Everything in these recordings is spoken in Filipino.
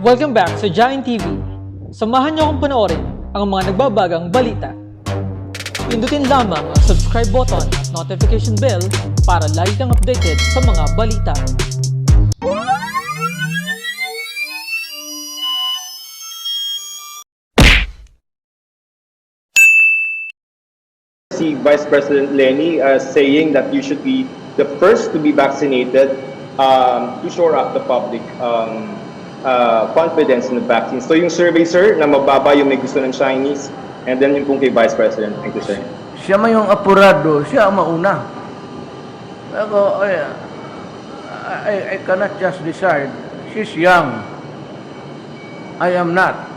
Welcome back sa Giant TV. Samahan niyo akong panoorin ang mga nagbabagang balita. Pindutin lamang ang subscribe button at notification bell para lagi kang updated sa mga balita. See Vice President Lenny saying that you should be the first to be vaccinated to shore up the public confidence in the vaccine. So yung survey, sir, na mababa yung may gusto ng Chinese, and then yung kung kay Vice President. Thank you, sir. Siya may yung apurado, siya ang mauna. Ako, I cannot just decide. She's young. I am not.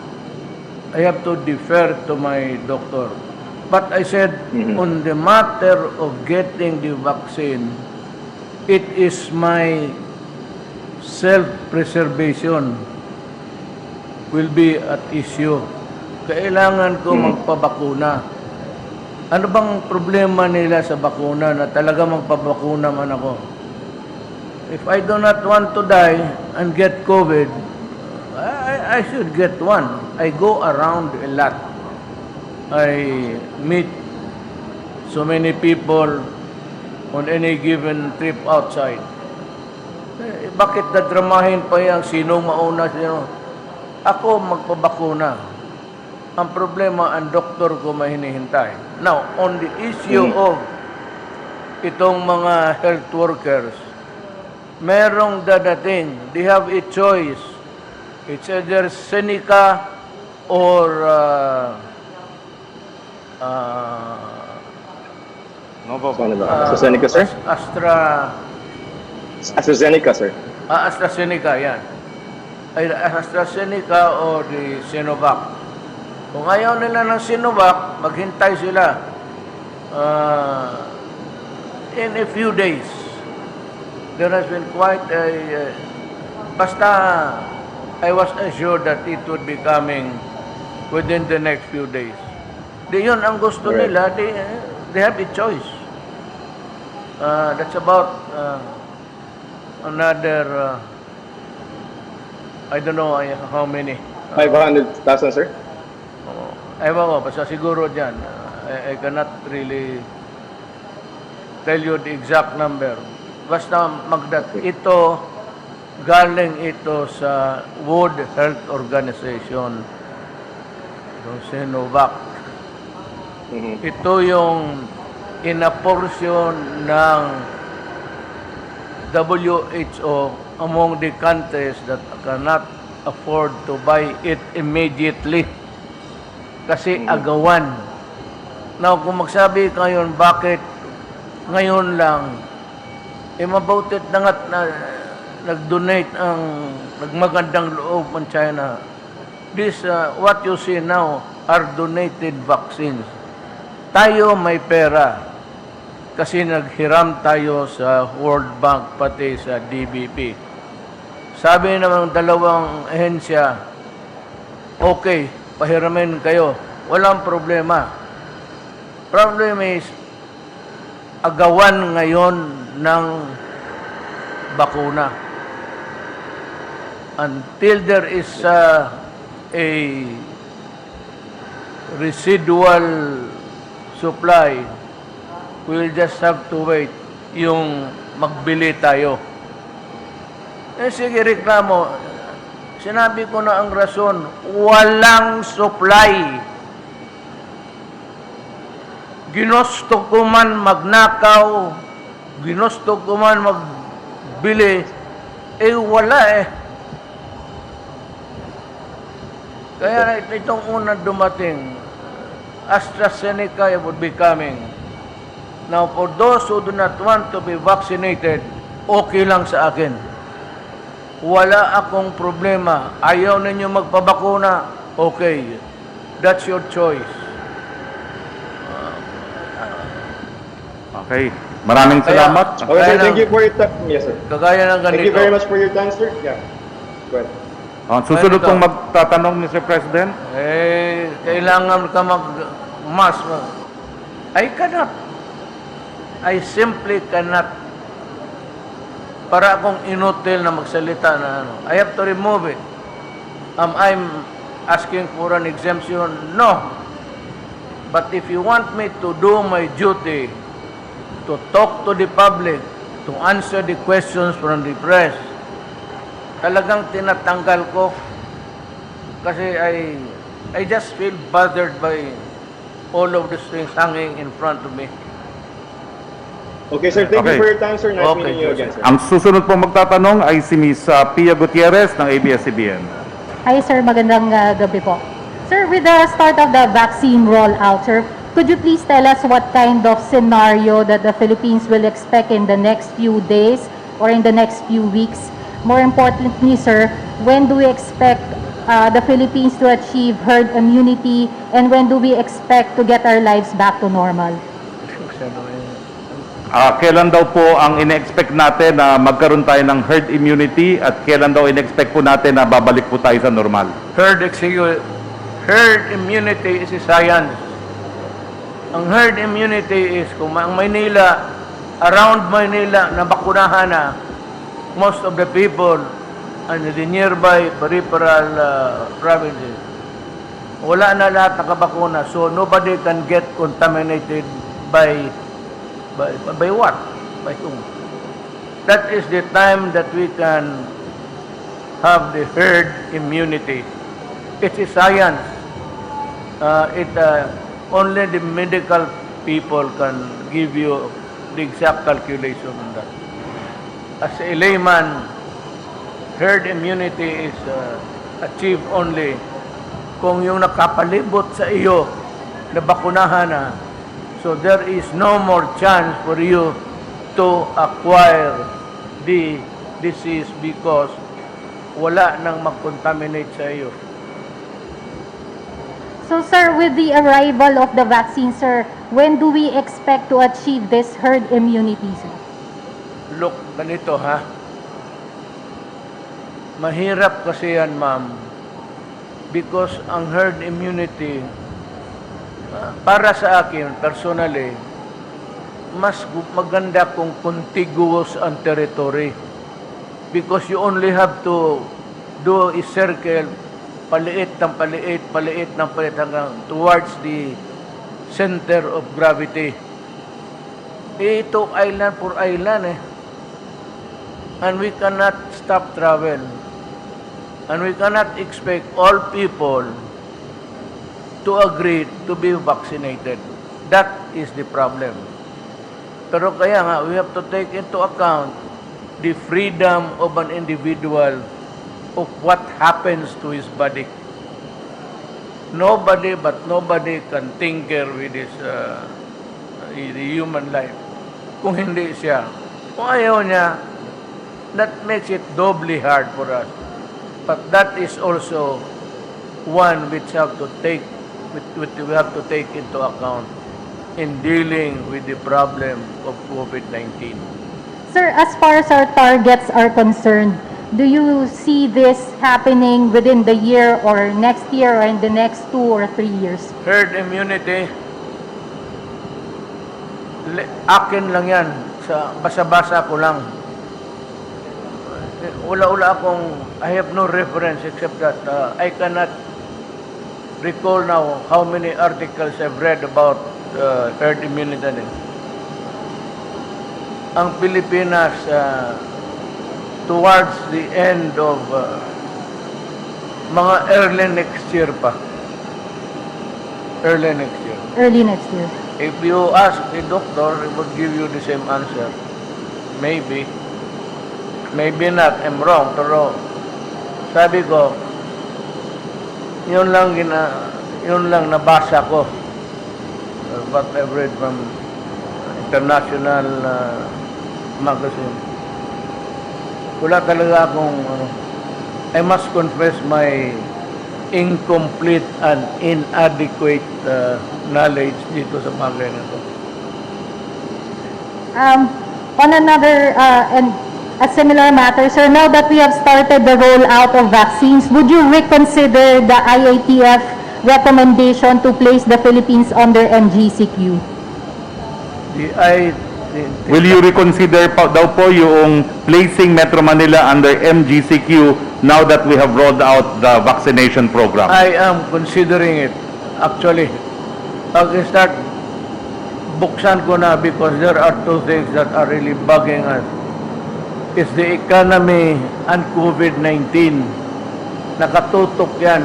I have to defer to my doctor. But I said, on the matter of getting the vaccine, it is my self-preservation will be at issue. Kailangan ko magpabakuna. Ano bang problema nila sa bakuna na talaga magpabakuna man ako? If I do not want to die and get COVID, I should get one. I go around a lot. I meet so many people on any given trip outside. Bakit nadramahin pa yan? Sinong mauna? Sino? Ako magpabakuna. Ang problema, ang doktor ko may hinihintay. Now, on the issue of itong mga health workers, merong dadating. They have a choice. It's either Seneca or AstraZeneca, sir? AstraZeneca, sir. AstraZeneca, yan. AstraZeneca or the Sinovac. Kung ayaw nila ng Sinovac, maghintay sila in a few days. There has been quite a... basta I was assured that it would be coming within the next few days. Di yun ang gusto nila, they have a choice. That's about another, I don't know how many. 500,000, sir? Ewan ko, basta siguro dyan. I cannot really tell you the exact number. Basta ito, galing ito sa World Health Organization, yung Sinovac. Ito yung inaporsyon ng WHO among the countries that cannot afford to buy it immediately. Kasi agawan. Now, kung magsabi kayo, bakit ngayon lang, mabutit na nga nag-donate ang nagmagandang loob ng China. This, what you see now, are donated vaccines. Tayo may pera kasi naghiram tayo sa World Bank pati sa DBP. Sabi naman ng dalawang ahensya, okay, pahiramin kayo. Walang problema. Problem is, agawan ngayon ng bakuna. Until there is a residual supply, we will just have to wait yung magbili tayo. Sige, reklamo. Sinabi ko na ang rason, walang supply. Ginusto ko man magnakaw, ginusto ko man magbili, wala eh. Kaya itong unang dumating, AstraZeneca would be coming. Now, for those who do not want to be vaccinated, okay lang sa akin. Wala akong problema. Ayaw ninyo magpabakuna, okay. That's your choice. Okay. Maraming salamat. Okay, sir, thank you for your time. Yes, sir. Kagaya ng ganito. Thank you very much for your time, sir. Yeah. Go ahead. Susunod pong magtatanong, Mr. President. Kailangan ka mag-mask. I cannot. I simply cannot. Para akong inutil na magsalita na ano. I have to remove it. Am I asking for an exemption? No. But if you want me to do my duty, to talk to the public, to answer the questions from the press, talagang tinatanggal ko kasi I just feel bothered by all of these things hanging in front of me. Okay, sir. Thank you Okay. for your time, sir. Nice Okay, meeting you sir. again, sir. Ang susunod pong magtatanong ay si Miss Pia Gutierrez ng ABS-CBN. Hi sir, magandang gabi po. Sir, with the start of the vaccine rollout, sir, could you please tell us what kind of scenario that the Philippines will expect in the next few days or in the next few weeks? More importantly, sir, when do we expect the Philippines to achieve herd immunity, and when do we expect to get our lives back to normal? Kailan daw po ang ine-expect natin na magkaroon tayo ng herd immunity at kailan daw ine-expect po natin na babalik po tayo sa normal? Herd immunity is a science. Ang herd immunity is kung ang Maynila, around Maynila, nabakunahan na most of the people and the nearby peripheral provinces. Wala na lahat nakabakuna, so nobody can get contaminated by what? By whom? That is the time that we can have the herd immunity. It's a science. Only the medical people can give you the exact calculation on that. As a layman, herd immunity is achieved only kung yung nakapalibot sa iyo na bakunahan na, so there is no more chance for you to acquire the disease because wala nang mag-contaminate sa iyo. So sir, with the arrival of the vaccine, sir, when do we expect to achieve this herd immunity, sir? Look, ganito ha. Mahirap kasi yan, ma'am. Because ang herd immunity, para sa akin, personally, mas maganda kung contiguous ang territory. Because you only have to do a circle, paliit ng paliit, paliit ng paliit hanggang towards the center of gravity. Ito island for island eh. And we cannot stop travel. And we cannot expect all people to agree to be vaccinated. That is the problem. Pero kaya nga, we have to take into account the freedom of an individual of what happens to his body. Nobody can tinker with his the human life. Kung hindi siya, kung ayaw niya, that makes it doubly hard for us. But that is also one which we have to take into account in dealing with the problem of COVID-19. Sir, as far as our targets are concerned, do you see this happening within the year or next year or in the next 2 or 3 years? Herd immunity, akin lang yan. Sa basa-basa ko lang. Wala akong, I have no reference except that I cannot recall now how many articles I've read about herd immunity. Ang Pilipinas, towards the end of mga early next year pa. Early next year. Early next year. If you ask a doctor, he would give you the same answer. Maybe. Maybe not. I'm wrong. Pero sabi ko, yun lang nabasa ko. What I've read from international magazine. Wala talaga akong I must confess my incomplete and inadequate knowledge dito sa bagay na to. On another and a similar matter, sir, now that we have started the rollout of vaccines, would you reconsider the IATF recommendation to place the Philippines under MGCQ? The Will you reconsider daw po yung placing Metro Manila under MGCQ now that we have rolled out the vaccination program? I am considering it. Actually, pag-start, buksan ko na because there are two things that are really bugging us. It's the economy and COVID-19. Nakatutok yan.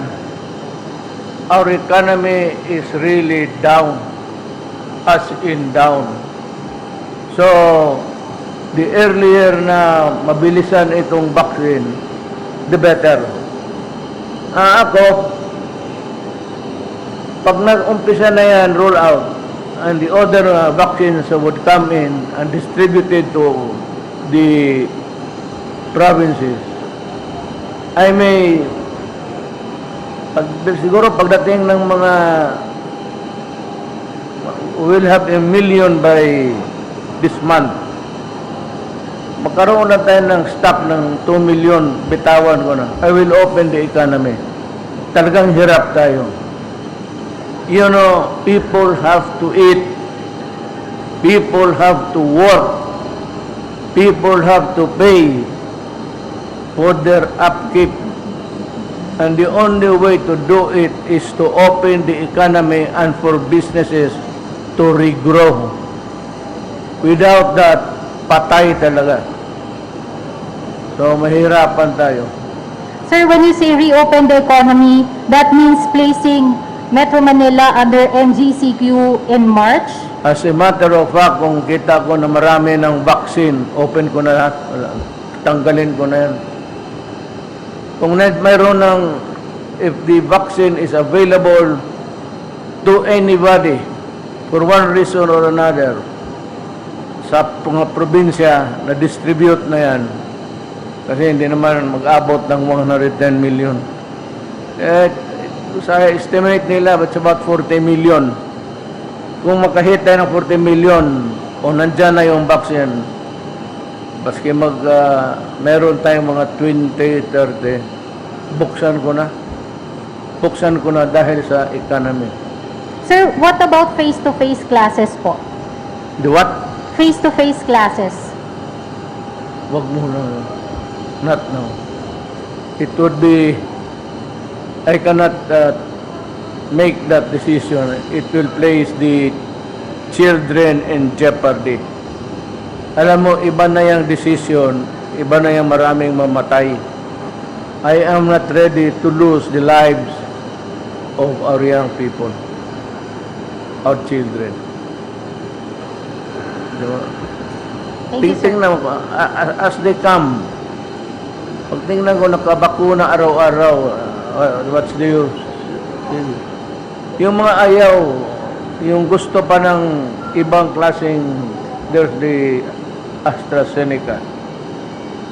Our economy is really down, as in down. So, the earlier na mabilisan itong vaccine, the better. Ako, pag nag-umpisa na yan, roll out, and the other vaccines would come in and distributed to the provinces, I may, siguro pagdating ng mga, we'll have 1 million by this month. Magkaroon na tayo ng stock ng 2 million, bitawan ko na. I will open the economy. Talagang hirap tayo. You know, people have to eat. People have to work. People have to pay for their upkeep. And the only way to do it is to open the economy and for businesses to regrow. Without that, patay talaga. So, mahirapan tayo. Sir, when you say reopen the economy, that means placing Metro Manila under MGCQ in March? As a matter of fact, kung kita ko na marami ng vaccine, open ko na lahat. Tanggalin ko na yan. Kung mayroon ng, if the vaccine is available to anybody for one reason or another, sa mga probinsya, na-distribute na yan. Kasi hindi naman mag-abot ng 110 million. Sa estimate nila, it's about 40 million. Kung makahit tayo ng 40 million, o nandyan na yung vaccine, baski meron tayong mga 20, 30, buksan ko na. Buksan ko na dahil sa economy. Sir, what about face-to-face classes po? The what? Face-to-face classes. Wag muna. Not now. It would be, I cannot make that decision. It will place the children in jeopardy. Alam mo, iba na yung decision, iba na yung maraming mamatay. I am not ready to lose the lives of our young people, our children. Diba? Thank you, sir. Tingnan mo, as they come, pag tingnan ko nakabakuna araw-araw, what's the use? Yung mga ayaw, yung gusto pa ng ibang klaseng, there's the AstraZeneca.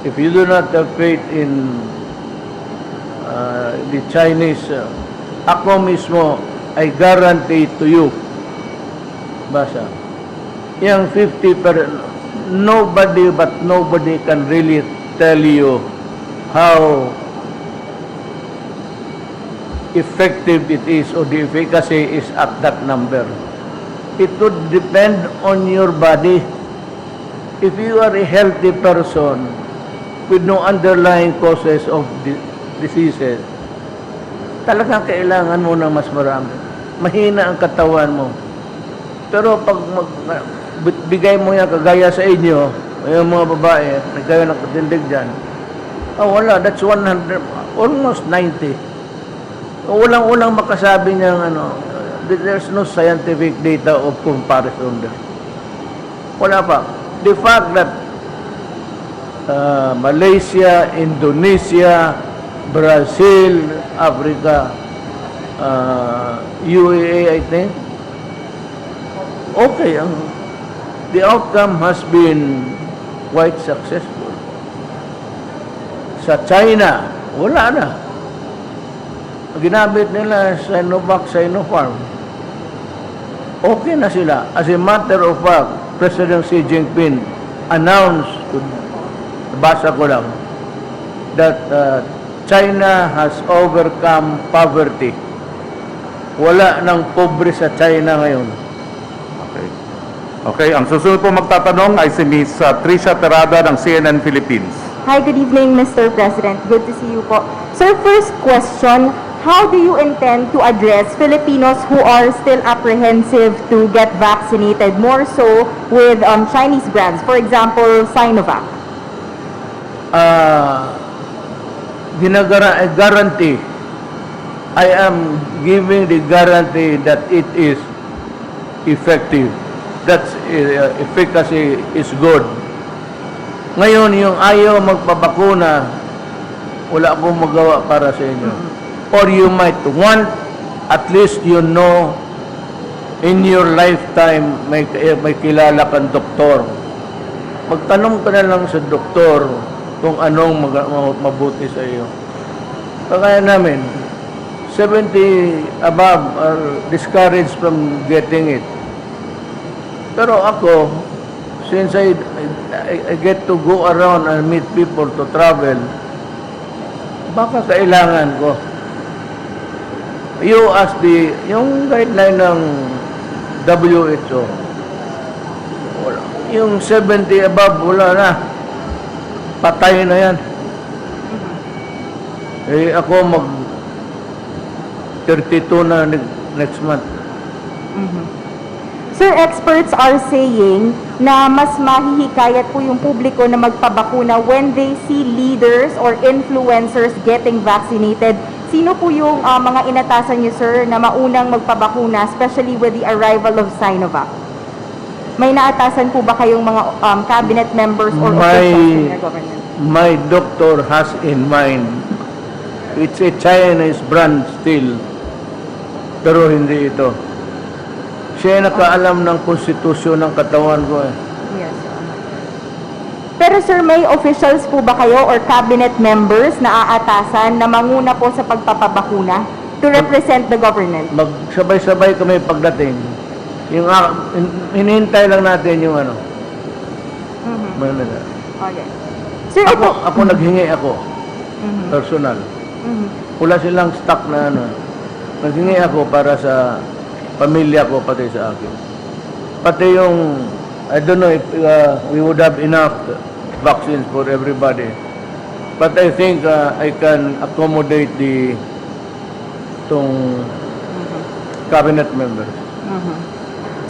If you do not have faith in the Chinese, ako mismo, I guarantee to you, basa, yung 50%, nobody can really tell you how effective it is or the efficacy is at that number. It would depend on your body. If you are a healthy person with no underlying causes of diseases, talagang kailangan mo ng mas marami. Mahina ang katawan mo. Pero pag bigay mo yan kagaya sa inyo, yung mga babae, nagkayo ng katindig dyan, wala, that's 100, almost 90. Walang makasabi niyang there's no scientific data of comparison there. Wala pa. The fact that Malaysia, Indonesia, Brazil, Africa, UAE, I think, okay, the outcome has been quite successful. Sa China, wala na. Ginamit nila Sinovac, Sinopharm. Okay na sila. As a matter of fact, President Xi Jinping announced, basa ko lang, that China has overcome poverty. Wala nang pobre sa China ngayon. Okay. Okay, ang susunod po magtatanong ay si Ms. Tricia Terada ng CNN Philippines. Hi, good evening, Mr. President. Good to see you po. Sir, first question, how do you intend to address Filipinos who are still apprehensive to get vaccinated, more so with Chinese brands, for example, Sinovac? Guarantee. I am giving the guarantee that it is effective. That efficacy is good. Ngayon, yung ayaw magpabakuna, wala akong magawa para sa inyo. Or you might want, at least you know, in your lifetime, may kilala kang doktor. Magtanong ka na lang sa doktor kung anong mabuti sa iyo. Kagaya namin, 70 above are discouraged from getting it. Pero ako, since I get to go around and meet people to travel, baka kailangan ko. You ask yung guideline ng WHO, yung 70 above, wala na. Patay na yan. Eh, ako 32 na next month. Sir, experts are saying na mas mahihikayat po yung publiko na magpabakuna when they see leaders or influencers getting vaccinated. Sino po yung mga inatasan niyo, sir, na maunang magpabakuna, especially with the arrival of Sinovac? May naatasan po ba kayong mga cabinet members or officials in your government? My doctor has in mind, it's a Chinese brand still, pero hindi ito. Siya ay nakaalam ng konstitusyon ng katawan ko eh. Yes. Pero sir, may officials po ba kayo or cabinet members na aatasan na manguna po sa pagpapabakuna to represent the government? Magsabay-sabay kami pagdating. Yung hinihintay lang natin yung ano. Okay. Sir, Ako naghingi ako. Personal. Wala silang stock na ano. Naghingi ako para sa pamilya ko, pati sa akin. Pati yung, I don't know if we would have enough vaccines for everybody. But I think I can accommodate itong cabinet members.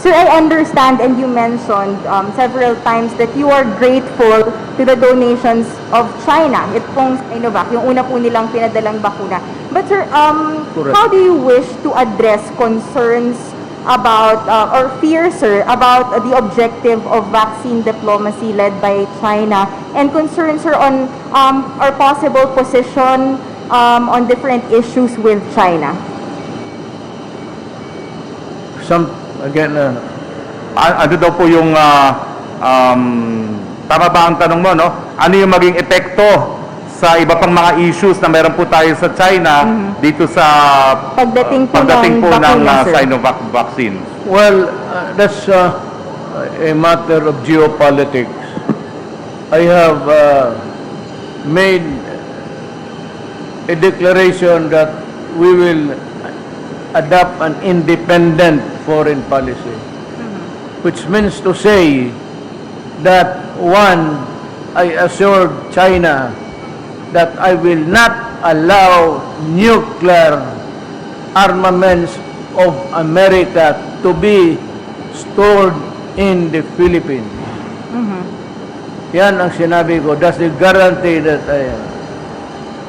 Sir, I understand and you mentioned several times that you are grateful to the donations of China. Ito pong Sinovac, yung una po nilang pinadalang bakuna. But sir, Correct. how do you wish to address concerns about, or fears, sir, about the objective of vaccine diplomacy led by China and concerns, sir, on our possible position on different issues with China? Ano daw po yung tama ba ang tanong mo, no? Ano yung maging epekto sa iba pang mga issues na meron po tayo sa China dito sa Pagdating po pagdating ng po ng bakuna, sir. Sinovac vaccine? Well, that's a matter of geopolitics. I have made a declaration that we will adopt an independent foreign policy, which means to say that one, I assured China that I will not allow nuclear armaments of America to be stored in the Philippines. Yan ang sinabi ko. That's the guarantee that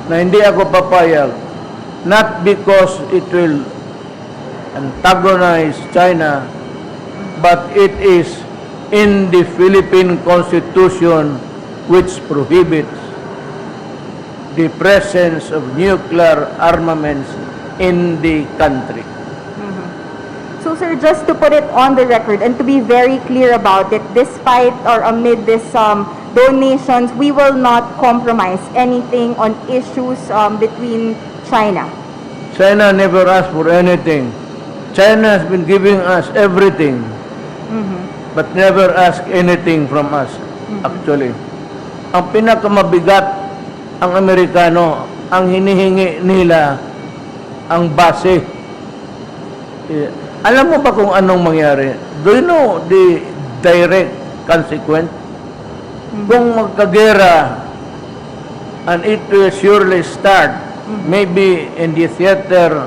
na hindi ako papayag. Not because it will antagonize China, but it is in the Philippine Constitution which prohibits the presence of nuclear armaments in the country. So sir, just to put it on the record and to be very clear about it, despite or amid this donations, we will not compromise anything on issues between China. China never asked for anything. China has been giving us everything, but never asked anything from us, actually. Ang pinakamabigat, ang Amerikano, ang hinihingi nila, ang base. Alam mo ba kung anong mangyari? Do you know the direct consequence. Kung magkagera, and it will surely start, maybe in the theater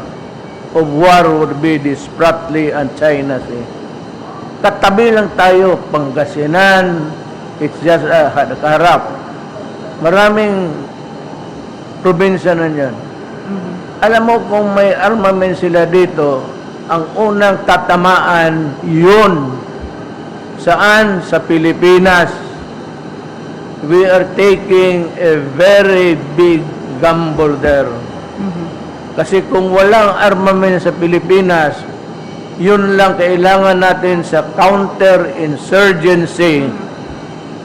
of war would be the Spratly and China Sea. Katabi lang tayo, Pangasinan, it's just harap. Maraming probinsya na yan. Alam mo kung may armament sila dito, ang unang tatamaan yun. Saan? Sa Pilipinas. We are taking a very big gamble there. Kasi kung walang armament sa Pilipinas, yun lang kailangan natin sa counter-insurgency.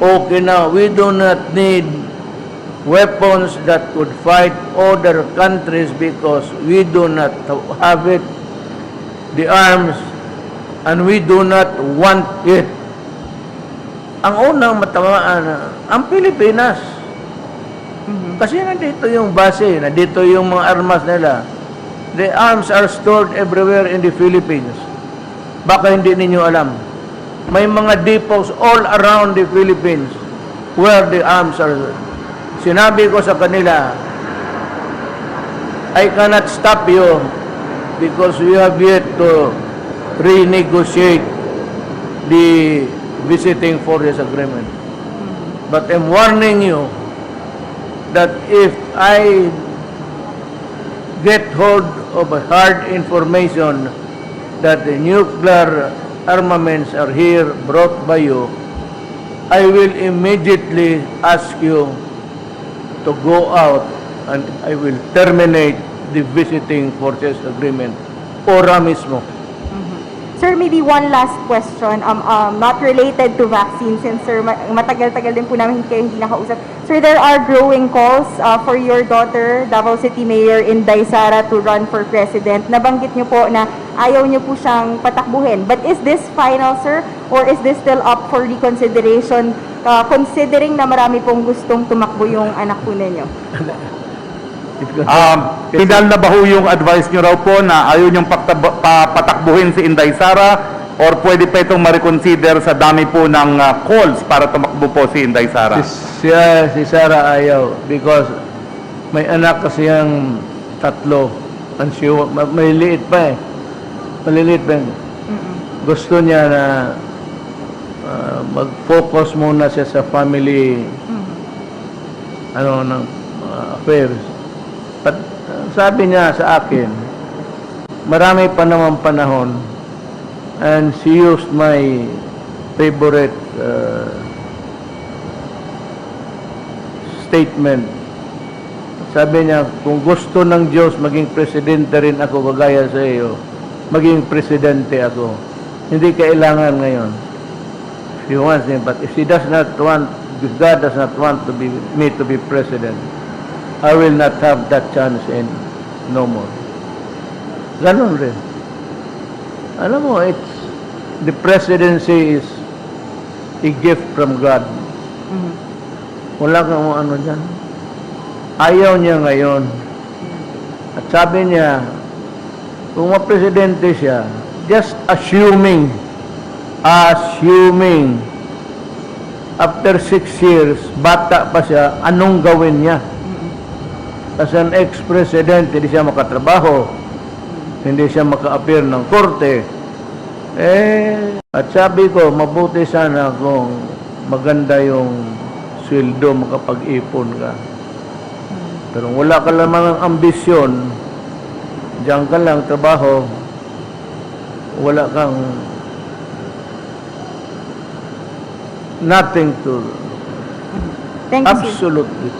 Okay na, we do not need weapons that could fight other countries because we do not have it, the arms, and we do not want it. Ang unang matamaan, ang Pilipinas. Kasi nandito yung base, nandito yung mga armas nila. The arms are stored everywhere in the Philippines. Baka hindi ninyo alam. May mga depots all around the Philippines where the arms are. Sinabi ko sa kanila, I cannot stop you because we have yet to renegotiate the visiting forces agreement. But I'm warning you that if I get hold of a hard information that the nuclear armaments are here brought by you, I will immediately ask you to go out and I will terminate the visiting forces agreement. Ora mismo. Sir, maybe one last question, not related to vaccine, since sir, matagal-tagal din po namin kayo hindi nakausap. Sir, there are growing calls for your daughter, Davao City Mayor Inday Sara, to run for president. Nabanggit niyo po na ayaw niyo po siyang patakbuhin. But is this final, sir? Or is this still up for reconsideration, considering na marami pong gustong tumakbo yung anak po ninyo? Final na ba ho yung advice nyo raw po na ayaw nyong patakbuhin si Inday Sara or pwede pa itong ma-reconsider sa dami po ng calls para tumakbo po si Inday Sara? Si Sara ayaw because may anak kasi yung tatlo. And she, maliliit pa eh. Maliliit pa. Gusto niya na mag-focus muna siya sa family affairs. At sabi niya sa akin, marami pa naman panahon, and she used my favorite statement. Sabi niya, kung gusto ng Diyos maging presidente rin ako kagaya sa iyo, maging presidente ako. Hindi kailangan ngayon. She wants me, but if she does not want, if God does not want me to be president, I will not have that chance and no more. Ganon rin. Alam mo, the presidency is a gift from God. Wala kang ano dyan. Ayaw niya ngayon. At sabi niya, kung ma-presidente siya, just assuming, after 6 years, bata pa siya, anong gawin niya? As an ex-president, hindi siya makatrabaho, hindi siya maka-appear ng korte. At sabi ko, mabuti sana kung maganda yung sweldo, makapag-ipon ka. Pero wala ka lamang ang ambisyon, diyan ka lang, trabaho, wala kang nothing to, Thank you, sir. absolutely.